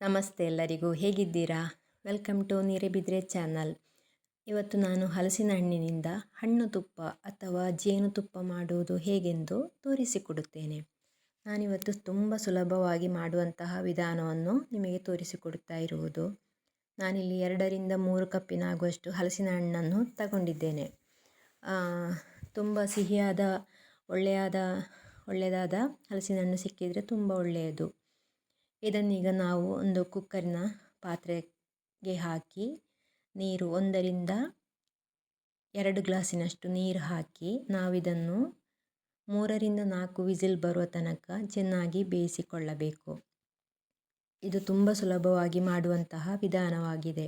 ನಮಸ್ತೆ ಎಲ್ಲರಿಗೂ, ಹೇಗಿದ್ದೀರಾ? Welcome to Neerebidre channel. ಇವತ್ತು ನಾನು ಹಲಸಿನ ಹಣ್ಣಿನಿಂದ ಹಣ್ಣು ತುಪ್ಪ ಅಥವಾ ಜೇನುತುಪ್ಪ ಮಾಡುವುದು ಹೇಗೆಂದು ತೋರಿಸಿಕೊಡುತ್ತೇನೆ. ನಾನಿವತ್ತು ತುಂಬ ಸುಲಭವಾಗಿ ಮಾಡುವಂತಹ ವಿಧಾನವನ್ನು ನಿಮಗೆ ತೋರಿಸಿಕೊಡುತ್ತಾ ಇರುವುದು. ನಾನಿಲ್ಲಿ 2-3 ಕಪ್ಪಿನಾಗುವಷ್ಟು ಹಲಸಿನ ಹಣ್ಣನ್ನು ತಗೊಂಡಿದ್ದೇನೆ. ತುಂಬ ಸಿಹಿಯಾದ ಒಳ್ಳೆಯದಾದ ಹಲಸಿನ ಹಣ್ಣು ಸಿಕ್ಕಿದರೆ ತುಂಬ ಒಳ್ಳೆಯದು. ಇದನ್ನೀಗ ನಾವು ಒಂದು ಕುಕ್ಕರಿನ ಪಾತ್ರೆಗೆ ಹಾಕಿ ನೀರು 1-2 ಗ್ಲಾಸಿನಷ್ಟು ನೀರು ಹಾಕಿ ನಾವಿದನ್ನು 3-4 ವಿಸಿಲ್ ಬರುವ ತನಕ ಚೆನ್ನಾಗಿ ಬೇಯಿಸಿಕೊಳ್ಳಬೇಕು. ಇದು ತುಂಬ ಸುಲಭವಾಗಿ ಮಾಡುವಂತಹ ವಿಧಾನವಾಗಿದೆ.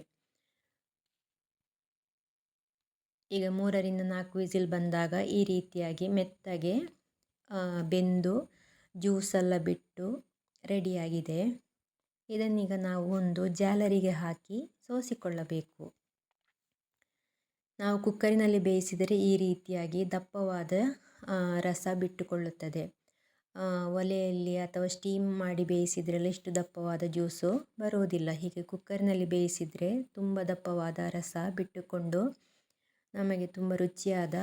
ಈಗ 3-4 ವಿಸಿಲ್ ಬಂದಾಗ ಈ ರೀತಿಯಾಗಿ ಮೆತ್ತಗೆ ಬೆಂದು ಜ್ಯೂಸೆಲ್ಲ ಬಿಟ್ಟು ರೆಡಿಯಾಗಿದೆ. ಇದನ್ನೀಗ ನಾವು ಒಂದು ಜಾಲರಿಗೆ ಹಾಕಿ ಸೋಸಿಕೊಳ್ಳಬೇಕು. ನಾವು ಕುಕ್ಕರಿನಲ್ಲಿ ಬೇಯಿಸಿದರೆ ಈ ರೀತಿಯಾಗಿ ದಪ್ಪವಾದ ರಸ ಬಿಟ್ಟುಕೊಳ್ಳುತ್ತದೆ. ಒಲೆಯಲ್ಲಿ ಅಥವಾ ಸ್ಟೀಮ್ ಮಾಡಿ ಬೇಯಿಸಿದ್ರೆಲ್ಲ ಇಷ್ಟು ದಪ್ಪವಾದ ಜ್ಯೂಸು ಬರುವುದಿಲ್ಲ. ಹೀಗೆ ಕುಕ್ಕರಿನಲ್ಲಿ ಬೇಯಿಸಿದರೆ ತುಂಬ ದಪ್ಪವಾದ ರಸ ಬಿಟ್ಟುಕೊಂಡು ನಮಗೆ ತುಂಬ ರುಚಿಯಾದ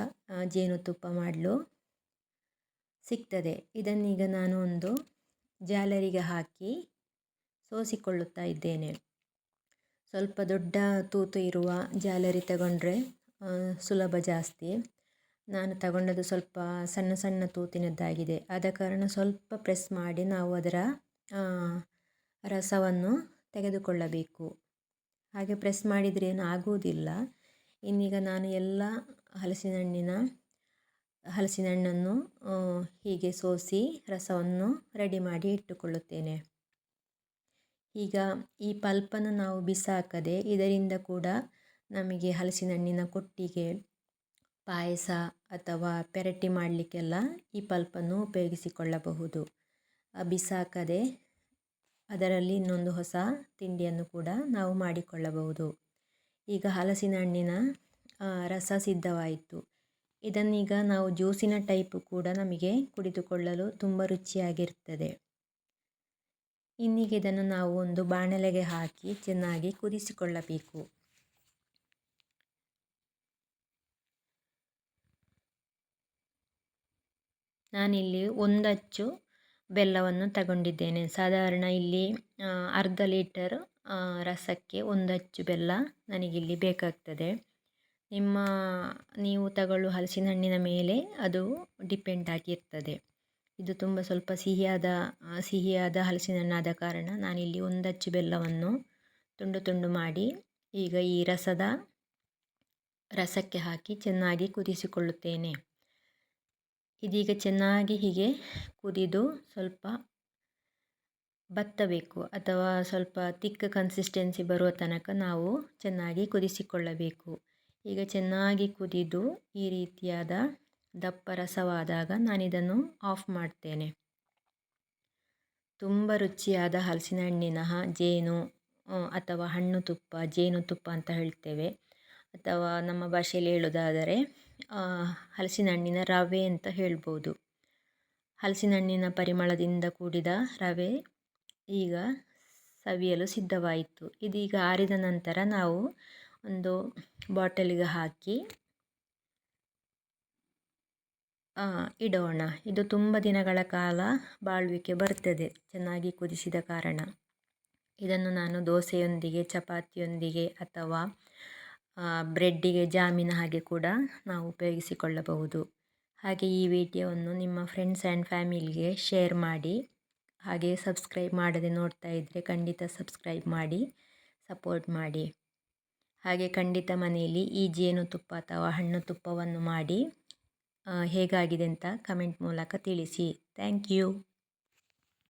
ಜೇನುತುಪ್ಪ ಮಾಡಲು ಸಿಗ್ತದೆ. ಇದನ್ನೀಗ ನಾನು ಒಂದು ಜಾಲರಿಗೆ ಹಾಕಿ ಸೋಸಿಕೊಳ್ಳುತ್ತಾ ಇದ್ದೇನೆ. ಸ್ವಲ್ಪ ದೊಡ್ಡ ತೂತು ಇರುವ ಜಾಲರಿ ತಗೊಂಡ್ರೆ ಸುಲಭ ಜಾಸ್ತಿ. ನಾನು ತಗೊಂಡದ್ದು ಸ್ವಲ್ಪ ಸಣ್ಣ ಸಣ್ಣ ತೂತಿನದ್ದಾಗಿದೆ. ಆದ ಕಾರಣ ಸ್ವಲ್ಪ ಪ್ರೆಸ್ ಮಾಡಿ ನಾವು ಅದರ ರಸವನ್ನು ತೆಗೆದುಕೊಳ್ಳಬೇಕು. ಹಾಗೆ ಪ್ರೆಸ್ ಮಾಡಿದರೆ ಏನು ಆಗುವುದಿಲ್ಲ. ಇನ್ನೀಗ ನಾನು ಎಲ್ಲ ಹಲಸಿನ ಹಣ್ಣನ್ನು ಹೀಗೆ ಸೋಸಿ ರಸವನ್ನು ರೆಡಿ ಮಾಡಿ ಇಟ್ಟುಕೊಳ್ಳುತ್ತೇನೆ. ಈಗ ಈ ಪಲ್ಪನ್ನು ನಾವು ಬಿಸಾಕದೆ ಇದರಿಂದ ಕೂಡ ನಮಗೆ ಹಲಸಿನ ಹಣ್ಣಿನ ಕೊಟ್ಟಿಗೆ, ಪಾಯಸ ಅಥವಾ ಪೆರಟಿ ಮಾಡಲಿಕ್ಕೆಲ್ಲ ಈ ಪಲ್ಪನ್ನು ಉಪಯೋಗಿಸಿಕೊಳ್ಳಬಹುದು. ಬಿಸಾಕದೆ ಅದರಲ್ಲಿ ಇನ್ನೊಂದು ಹೊಸ ತಿಂಡಿಯನ್ನು ಕೂಡ ನಾವು ಮಾಡಿಕೊಳ್ಳಬಹುದು. ಈಗ ಹಲಸಿನ ಹಣ್ಣಿನ ರಸ ಸಿದ್ಧವಾಯಿತು. ಇದನ್ನೀಗ ನಾವು ಜ್ಯೂಸಿನ ಟೈಪ್ ಕೂಡ ನಮಗೆ ಕುಡಿದುಕೊಳ್ಳಲು ತುಂಬ ರುಚಿಯಾಗಿರ್ತದೆ. ಇನ್ನೀಗ ಇದನ್ನು ನಾವು ಒಂದು ಬಾಣಲೆಗೆ ಹಾಕಿ ಚೆನ್ನಾಗಿ ಕುದಿಸಿಕೊಳ್ಳಬೇಕು. ನಾನಿಲ್ಲಿ 1 ಅಚ್ಚು ಬೆಲ್ಲವನ್ನು ತಗೊಂಡಿದ್ದೇನೆ. ಸಾಧಾರಣ ಇಲ್ಲಿ ಅರ್ಧ ಲೀಟರ್ ರಸಕ್ಕೆ 1 ಅಚ್ಚು ಬೆಲ್ಲ ನನಗಿಲ್ಲಿ ಬೇಕಾಗ್ತದೆ. ನೀವು ತಗೊಳ್ಳುವ ಹಲಸಿನ ಹಣ್ಣಿನ ಮೇಲೆ ಅದು ಡಿಪೆಂಡ್ ಆಗಿರ್ತದೆ. ಇದು ತುಂಬ ಸ್ವಲ್ಪ ಸಿಹಿಯಾದ ಹಲಸಿನ ಹಣ್ಣಾದ ಕಾರಣ ನಾನಿಲ್ಲಿ 1 ಅಚ್ಚು ಬೆಲ್ಲವನ್ನು ತುಂಡು ತುಂಡು ಮಾಡಿ ಈಗ ಈ ರಸಕ್ಕೆ ಹಾಕಿ ಚೆನ್ನಾಗಿ ಕುದಿಸಿಕೊಳ್ಳುತ್ತೇನೆ. ಇದೀಗ ಚೆನ್ನಾಗಿ ಹೀಗೆ ಕುದಿದು ಸ್ವಲ್ಪ ಬತ್ತಬೇಕು ಅಥವಾ ಸ್ವಲ್ಪ ತಿಕ್ ಕನ್ಸಿಸ್ಟೆನ್ಸಿ ಬರುವ ತನಕ ನಾವು ಚೆನ್ನಾಗಿ ಕುದಿಸಿಕೊಳ್ಳಬೇಕು. ಈಗ ಚೆನ್ನಾಗಿ ಕುದಿದು ಈ ರೀತಿಯಾದ ದಪ್ಪ ರಸವಾದಾಗ ನಾನಿದನ್ನು ಆಫ್ ಮಾಡ್ತೇನೆ. ತುಂಬ ರುಚಿಯಾದ ಹಲಸಿನ ಹಣ್ಣಿನ ಜೇನು ಅಥವಾ ಹಣ್ಣು ತುಪ್ಪ, ಜೇನುತುಪ್ಪ ಅಂತ ಹೇಳ್ತೇವೆ, ಅಥವಾ ನಮ್ಮ ಭಾಷೆಯಲ್ಲಿ ಹೇಳೋದಾದರೆ ಹಲಸಿನ ಹಣ್ಣಿನ ರವೆ ಅಂತ ಹೇಳ್ಬೋದು. ಹಲಸಿನ ಹಣ್ಣಿನ ಪರಿಮಳದಿಂದ ಕೂಡಿದ ರವೆ ಈಗ ಸವಿಯಲು ಸಿದ್ಧವಾಯಿತು. ಇದೀಗ ಆರಿದ ನಂತರ ನಾವು ಒಂದು ಬಾಟಲಿಗೆ ಹಾಕಿ ಇಡೋಣ. ಇದು ತುಂಬ ದಿನಗಳ ಕಾಲ ಬಾಳ್ವಿಕೆ ಬರ್ತದೆ ಚೆನ್ನಾಗಿ ಕುದಿಸಿದ ಕಾರಣ. ಇದನ್ನು ನಾನು ದೋಸೆಯೊಂದಿಗೆ, ಚಪಾತಿಯೊಂದಿಗೆ ಅಥವಾ ಬ್ರೆಡ್ಡಿಗೆ ಜಾಮಿನ ಹಾಗೆ ಕೂಡ ನಾವು ಉಪಯೋಗಿಸಿಕೊಳ್ಳಬಹುದು. ಹಾಗೆ ಈ ವಿಡಿಯೋವನ್ನು ನಿಮ್ಮ ಫ್ರೆಂಡ್ಸ್ ಆ್ಯಂಡ್ ಫ್ಯಾಮಿಲಿಗೆ ಶೇರ್ ಮಾಡಿ. ಹಾಗೆ ಸಬ್ಸ್ಕ್ರೈಬ್ ಮಾಡದೆ ನೋಡ್ತಾ ಇದ್ದರೆ ಖಂಡಿತ ಸಬ್ಸ್ಕ್ರೈಬ್ ಮಾಡಿ ಸಪೋರ್ಟ್ ಮಾಡಿ. ಹಾಗೆ ಖಂಡಿತ ಮನೆಯಲ್ಲಿ ಈ ಜೇನುತುಪ್ಪ ಅಥವಾ ಹಣ್ಣು ತುಪ್ಪವನ್ನು ಮಾಡಿ ಹೇಗಾಗಿದೆ ಅಂತ ಕಮೆಂಟ್ ಮೂಲಕ ತಿಳಿಸಿ. Thank you.